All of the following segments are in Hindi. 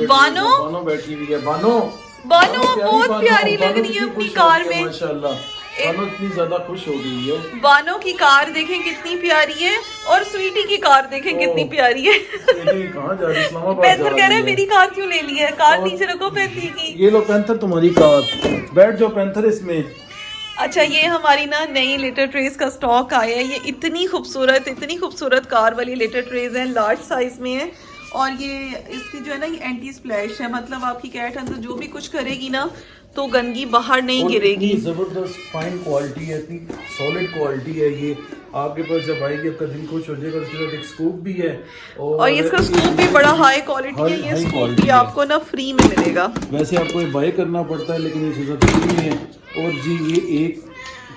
बानो बानो बैठी हुई है। बानो बानो बहुत प्यारी लग रही है अपनी कार में माशाल्लाह। बानो इतनी ज्यादा खुश हो गई है। बानो की कार देखें कितनी प्यारी है और स्वीटी की कार देखें कितनी प्यारी है। कहाँ जा रही? इस्लामाबाद पैंथर कह रहे हैं मेरी कार क्यों ले ली है, कार नीचे रखो पैंथर की। ये लो पैंथर तुम्हारी कार, बैठ जाओ पैंथर इसमें। अच्छा ये हमारी ना नई लेटर ट्रेस का स्टॉक आया है। ये इतनी खूबसूरत कार वाली लेटर ट्रेस है, लार्ज साइज में है और ये इसकी जो है ना ये एंटी स्प्लैश है, मतलब आपकी कैट अंदर जो भी कुछ करेगी ना तो गंदगी बाहर नहीं गिरेगी। जबरदस्त फाइन क्वालिटी है, इतनी सॉलिड क्वालिटी है। ये आपके पास जब आएगी आपका दिल खुश हो जाएगा। उसके साथ एक स्कूप भी है और इसका स्कूप भी बड़ा हाई क्वालिटी है। ये स्कूप भी आपको ना फ्री में मिलेगा। वैसे आपको ये बाय करना पड़ता है लेकिन इसके साथ फ्री में है। और जी ये एक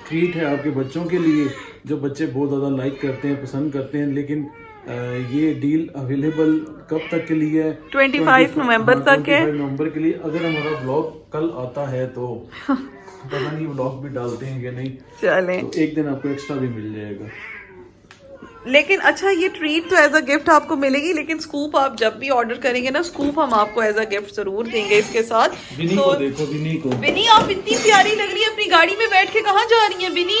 ट्रीट है आपके बच्चों के लिए जो बच्चे बहुत ज़्यादा लाइक करते हैं, पसंद करते हैं। लेकिन ये डील अवेलेबल कब तक के लिए है? 25 नवंबर तक है। 25 नवंबर के लिए। अगर हमारा व्लॉग कल आता है तो पता नहीं व्लॉग भी डालते हैं या नहीं, चलें तो एक दिन आपको एक्स्ट्रा भी मिल जाएगा। लेकिन अच्छा ये ट्रीट तो एज अ गिफ्ट आपको मिलेगी, लेकिन स्कूप आप जब भी ऑर्डर करेंगे ना स्कूप हम आपको एज अ गिफ्ट जरूर देंगे इसके साथ। बिनी को देखो, बिनी को। बिनी आप इतनी प्यारी लग रही है, अपनी गाड़ी में बैठ के कहाँ जा रही हैं बिनी?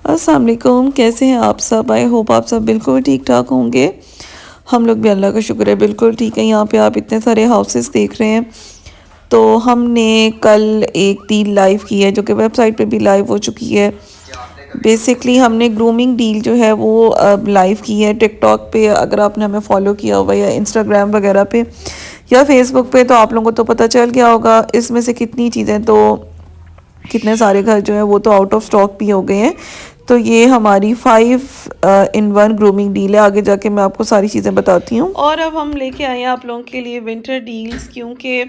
अस्सलाम वालेकुम, कैसे हैं आप सब? आई होप आप सब बिल्कुल ठीक ठाक होंगे। हम लोग भी अल्लाह का शुक्र है बिल्कुल ठीक है। यहाँ पे आप इतने सारे हाउसेस देख रहे हैं। तो हमने कल एक डील लाइव की है जो कि वेबसाइट पे भी लाइव हो चुकी है। बेसिकली हमने ग्रूमिंग डील जो है वो लाइव की है टिकटॉक पे। अगर आपने हमें फॉलो किया हुआ या इंस्टाग्राम वगैरह पे या फेसबुक पे तो आप लोगों को तो पता चल गया होगा। इसमें से कितनी चीज़ें तो कितने सारे घर जो है वो तो आउट ऑफ स्टॉक भी हो गए हैं। तो ये हमारी 5-in-1 ग्रूमिंग डील है। आगे जाके मैं आपको सारी चीज़ें बताती हूँ। और अब हम लेके आए हैं आप लोगों के लिए विंटर डील्स, क्योंकि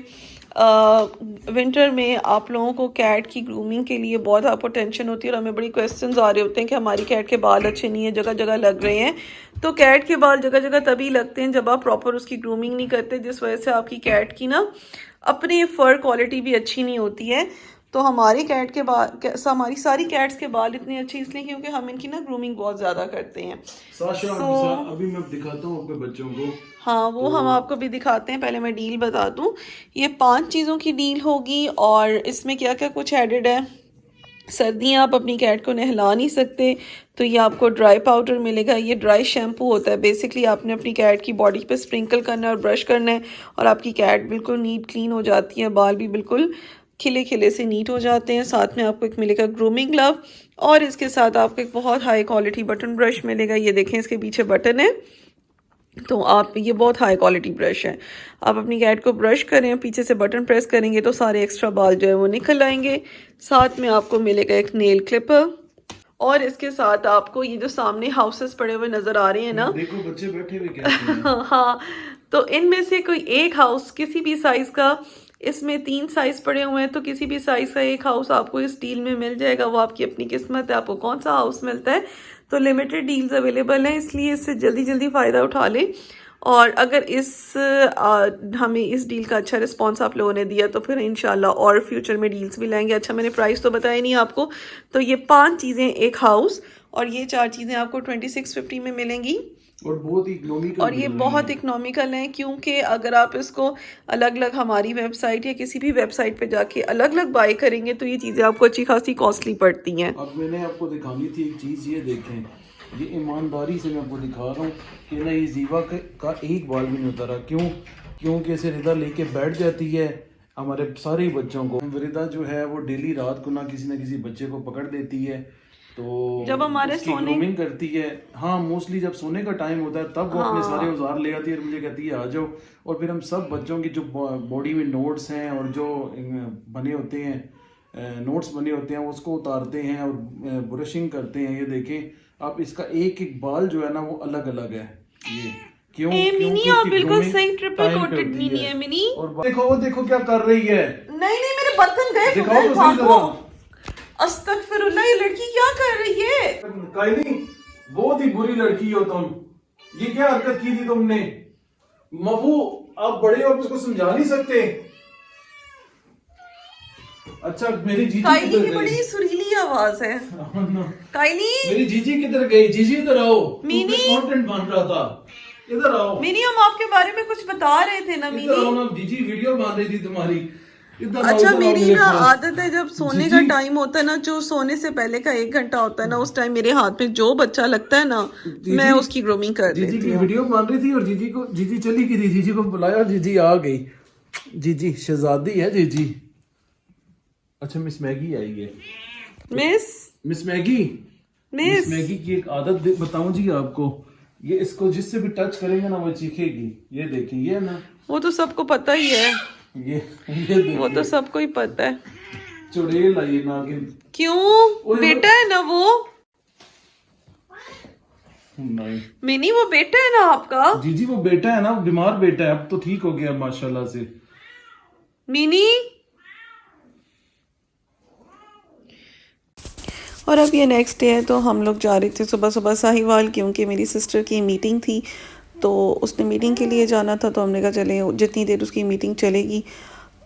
विंटर में आप लोगों को कैट की ग्रूमिंग के लिए बहुत आपको टेंशन होती है और हमें बड़ी क्वेश्चंस आ रहे होते हैं कि हमारी कैट के बाल अच्छे नहीं है, जगह जगह लग रहे हैं। तो कैट के बाल जगह जगह तभी लगते हैं जब आप प्रॉपर उसकी ग्रूमिंग नहीं करते, जिस वजह से आपकी कैट की ना अपनी फर क्वालिटी भी अच्छी नहीं होती है। तो हमारी कैट के बाल, हमारी सारी कैट्स के बाल इतने अच्छे इसलिए क्योंकि हम इनकी ना ग्रूमिंग बहुत ज़्यादा करते हैं। अभी मैं दिखाता हूँ आपके बच्चों को। हाँ वो हम आपको भी दिखाते हैं। पहले मैं डील बता दूं, ये 5 चीज़ों की डील होगी और इसमें क्या क्या कुछ एडेड है। सर्दियाँ आप अपनी कैट को नहला नहीं सकते तो ये आपको ड्राई पाउडर मिलेगा। ये ड्राई शैम्पू होता है। बेसिकली आपने अपनी कैट की बॉडी पे स्प्रिंकल करना है और ब्रश करना है और आपकी कैट बिल्कुल नीट क्लीन हो जाती है, बाल भी बिल्कुल खिले खिले से नीट हो जाते हैं। साथ में आपको एक मिलेगा ग्रूमिंग ग्लव और इसके साथ आपको एक बहुत हाई क्वालिटी बटन ब्रश मिलेगा। ये देखें इसके पीछे बटन है, तो आप ये बहुत हाई क्वालिटी ब्रश है। आप अपनी कैट को ब्रश करें, पीछे से बटन प्रेस करेंगे तो सारे एक्स्ट्रा बाल जो है वो निकल आएंगे। साथ में आपको मिलेगा एक नेल क्लिपर और इसके साथ आपको ये जो सामने हाउसेस पड़े हुए नजर आ रहे हैं ना, देखो बच्चे बैठे हुए कैसे हैं। हाँ, तो इनमें से कोई एक हाउस किसी भी साइज का, इसमें 3 साइज पड़े हुए हैं तो किसी भी साइज का एक हाउस आपको इस डील में मिल जाएगा। वो आपकी अपनी किस्मत है आपको कौन सा हाउस मिलता है। तो लिमिटेड डील्स अवेलेबल हैं, इसलिए इससे जल्दी जल्दी फ़ायदा उठा लें। और अगर हमें इस डील का अच्छा रिस्पांस आप लोगों ने दिया तो फिर इंशाल्लाह और फ्यूचर में डील्स भी लाएंगे। अच्छा मैंने प्राइस तो बताया नहीं आपको। तो ये 5 चीज़ें एक हाउस और ये 4 चीज़ें आपको 2650 में मिलेंगी और बहुत इकोनॉमिकल। और ये बहुत इकोनॉमिकल हैं क्योंकि अगर आप इसको अलग अलग हमारी वेबसाइट या किसी भी वेबसाइट पे जाके अलग अलग बाय करेंगे तो ये चीज़ें आपको अच्छी खासी कॉस्टली पड़ती हैं। अब मैंने आपको दिखानी थी एक चीज़, ये देखें, ये ईमानदारी से मैं आपको दिखा रहा हूँ कि ना ये जीवा का एक बाल भी नहीं उतारा। क्योंकि इसे रिदा लेके बैठ जाती है हमारे सारे बच्चों को। रिदा जो है वो डेली रात को ना किसी बच्चे को पकड़ देती है तो जब हमारे सोने ग्रूमिंग करती है। हाँ मोस्टली जब सोने का टाइम होता है तब वो अपने सारे औजार ले आती है और मुझे कहती है आ जाओ। और फिर हम सब बच्चों की जो बॉडी में नोट्स हैं और जो बने होते हैं नोट्स बने होते हैं उसको उतारते हैं और ब्रशिंग करते हैं। ये देखें आप, इसका एक एक बाल जो है ना वो अलग अलग है। ये क्यों? मिनी आप बिल्कुल सही ट्रिपल कोटेड मिनी है मिनी। और वो देखो क्या कर रही है। नहीं मेरे बर्तन गए। दिखाओ तो सही जरा। अस्तगफिरुल्लाह, ये लड़की क्या कर रही है? कायनी बहुत ही बुरी लड़की हो तुम। ये क्या हरकत की थी तुमने? मफू आप बड़े हो, आप उसको समझा नहीं सकते। अच्छा मेरी जीजी कायली की बड़ी सुरीली आवाज है। कायली मेरी जीजी किधर गई? जीजी इधर आओ। मिनी कंटेंट बन रहा था। इधर आओ, मेरी हम आपके बारे में कुछ बता रहे थे ना इधर मीनी। आओ ना, जीजी वीडियो बना रही थी तुम्हारी। इधर आओ, अच्छा इधर आओ मेरी मेरे ना पास। आदत है जब सोने का टाइम होता है ना, जो सोने से पहले का 1 घंटा होता है ना, उस टाइम मेरे हाथ में जो बच्चा लगता है ना, मैं उसकी ग्रूमिंग कर जीजी देती की हूँ। वीडियो बन रही थी और जीजी चली गई थी, जीजी को बुलाया, जीजी आ गई। जीजी शहजादी है जीजी। अच्छा मिस मैगी आई है। Miss miss Maggi, miss Maggi की एक आदत बताऊं जी आपको, ये इसको जिससे भी टच करेंगे ना वो चीखेगी। ये देखिए, ये ना, वो तो सबको पता ही है, ये देखिए, वो तो सबको ही पता है। चुड़ैल आई नागिन। क्यों, बेटा है ना वो। नहीं मिनी वो बेटा है ना आपका। जीजी वो बेटा है ना, बीमार बेटा है, अब तो ठीक हो गया माशाल्लाह से। मिनी और अब ये नेक्स्ट डे है, तो हम लोग जा रहे थे सुबह सुबह साहिवाल, क्योंकि मेरी सिस्टर की मीटिंग थी, तो उसने मीटिंग के लिए जाना था। तो हमने कहा चले, जितनी देर उसकी मीटिंग चलेगी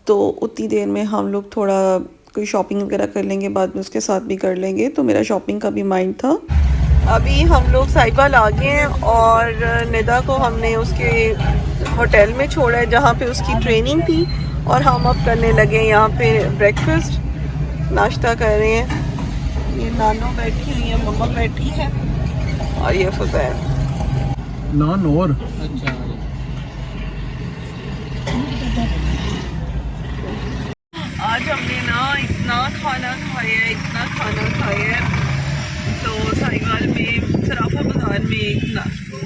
तो उतनी देर में हम लोग थोड़ा कोई शॉपिंग वगैरह कर लेंगे, बाद में उसके साथ भी कर लेंगे। तो मेरा शॉपिंग का भी माइंड था। अभी हम लोग साहिवाल आ गए हैं और निदा को हमने उसके होटल में छोड़ा है जहाँ पे उसकी ट्रेनिंग थी, और हम अब करने लगे यहाँ पे ब्रेकफास्ट, नाश्ता कर रहे हैं। ये नानो बैठी हुई है, मम्मा बैठी है, और ये फुजैल। नान और आज हमने ना इतना खाना खाया है। तो साहिवाल में सराफा बाजार में एक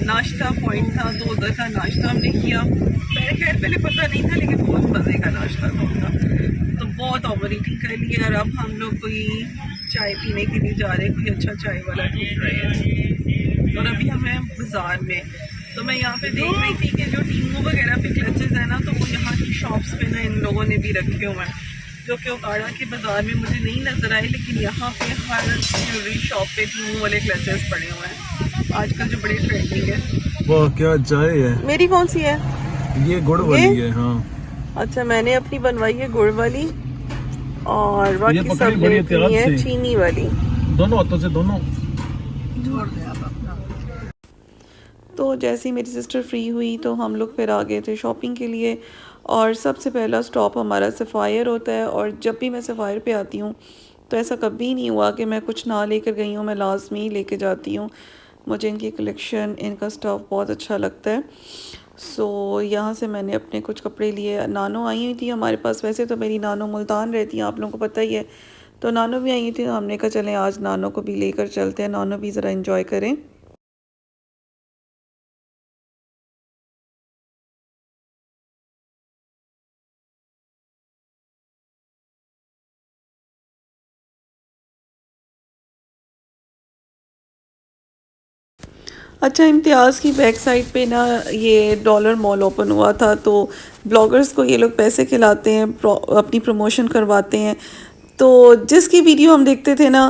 नाश्ता पॉइंट था, 2 उधर का नाश्ता हमने किया। पहले पता नहीं था, लेकिन बहुत मज़े का नाश्ता था उनका, तो बहुत ओवर ईटिंग कर लिया। और अब हम लोग कोई चाय पीने के लिए जा रहे हैं, कोई अच्छा चाय वाला ढूंढ रहे हैं। और अभी हम हैं बाज़ार में, तो मैं यहाँ पे देख रही थी कि जो टीमू वगैरह पे क्लचेस है ना, तो वो यहाँ की शॉप्स पे ना इन लोगों ने भी रखे हुए हैं, जो कि उकाड़ा के बाज़ार में मुझे नहीं नज़र आए, लेकिन यहाँ पे हर ज्वेलरी शॉप पे टीमू वाले क्लचेस पड़े हुए हैं आजकल, जो बड़े ट्रेंडिंग है। वाह क्या चाय है। मेरी कौन सी है? ये गुड़ वाली है। हाँ अच्छा, मैंने अपनी बनवाई है गुड़ वाली, और बाकी पकड़ी सब बड़ी लेती है एहतियात से। चीनी वाली। दोनों हाथों से दोनों। तो जैसे ही मेरी सिस्टर फ्री हुई तो हम लोग फिर आ गए थे शॉपिंग के लिए। और सबसे पहला स्टॉप हमारा सफ़ायर होता है, और जब भी मैं सफ़ायर पे आती हूँ तो ऐसा कभी नहीं हुआ कि मैं कुछ ना लेकर गई हूँ, मैं लाजमी ही लेके जाती हूँ। मुझे इनकी कलेक्शन, इनका स्टफ़ बहुत अच्छा लगता है। सो यहाँ से मैंने अपने कुछ कपड़े लिए। नानो आई हुई थी हमारे पास, वैसे तो मेरी नानो मुल्तान रहती है, आप लोगों को पता ही है, तो नानो भी आई हुई थी। तो हमने कहा चलें आज नानो को भी लेकर चलते हैं, नानो भी ज़रा इन्जॉय करें। अच्छा, इम्तियाज़ की बैक साइड पे ना ये डॉलर मॉल ओपन हुआ था, तो ब्लॉगर्स को ये लोग पैसे खिलाते हैं, अपनी प्रमोशन करवाते हैं। तो जिसकी वीडियो हम देखते थे ना,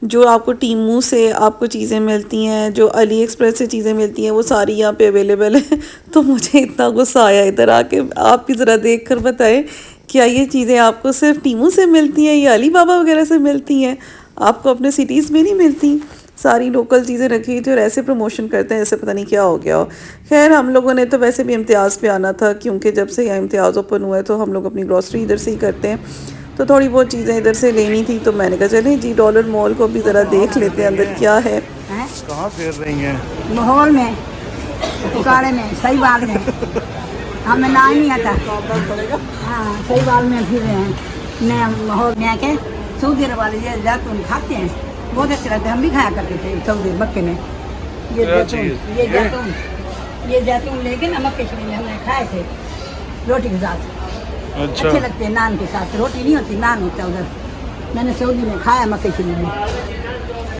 जो आपको टीमू से आपको चीज़ें मिलती हैं, जो अली एक्सप्रेस से चीज़ें मिलती हैं, वो सारी यहाँ पे अवेलेबल है। तो मुझे इतना गुस्सा आया इधर आके। आप भी ज़रा देख कर बताएं, क्या ये चीज़ें आपको सिर्फ टीमू से मिलती हैं या अली बाबा वगैरह से मिलती हैं, आपको अपने सिटीज़ में नहीं मिलती? सारी लोकल चीज़ें रखी थी और ऐसे प्रमोशन करते हैं, ऐसे पता नहीं क्या हो गया हो। खैर, हम लोगों ने तो वैसे भी इम्तियाज़ पे आना था, क्योंकि जब से यहाँ इम्तियाज़ ओपन हुआ है तो हम लोग अपनी ग्रॉसरी इधर से ही करते हैं, तो थोड़ी बहुत चीज़ें इधर से लेनी थी। तो मैंने कहा चलें जी, डॉलर मॉल को भी ज़रा देख लेते हैं अंदर क्या है। कहाँ फिर रही हैं? माहौल में, उकाड़े में, सही बात में हमें ना ही नहीं आता। हाँ, सही बात में फिर रहे हैं नया माहौल में आके। सऊदी अरब वाले ये जैतून खाते हैं, बहुत अच्छे लगते हैं, हम भी खाया करते थे सऊदी मक्के में। ये जैतून लेके ना मक्के शरीफ में हमने खाए थे रोटी के साथ। अच्छे लगते हैं, नान के साथ। रोटी नहीं होती, नान होता है उधर। मैंने सऊदी में खाया मक्के शरीफ में।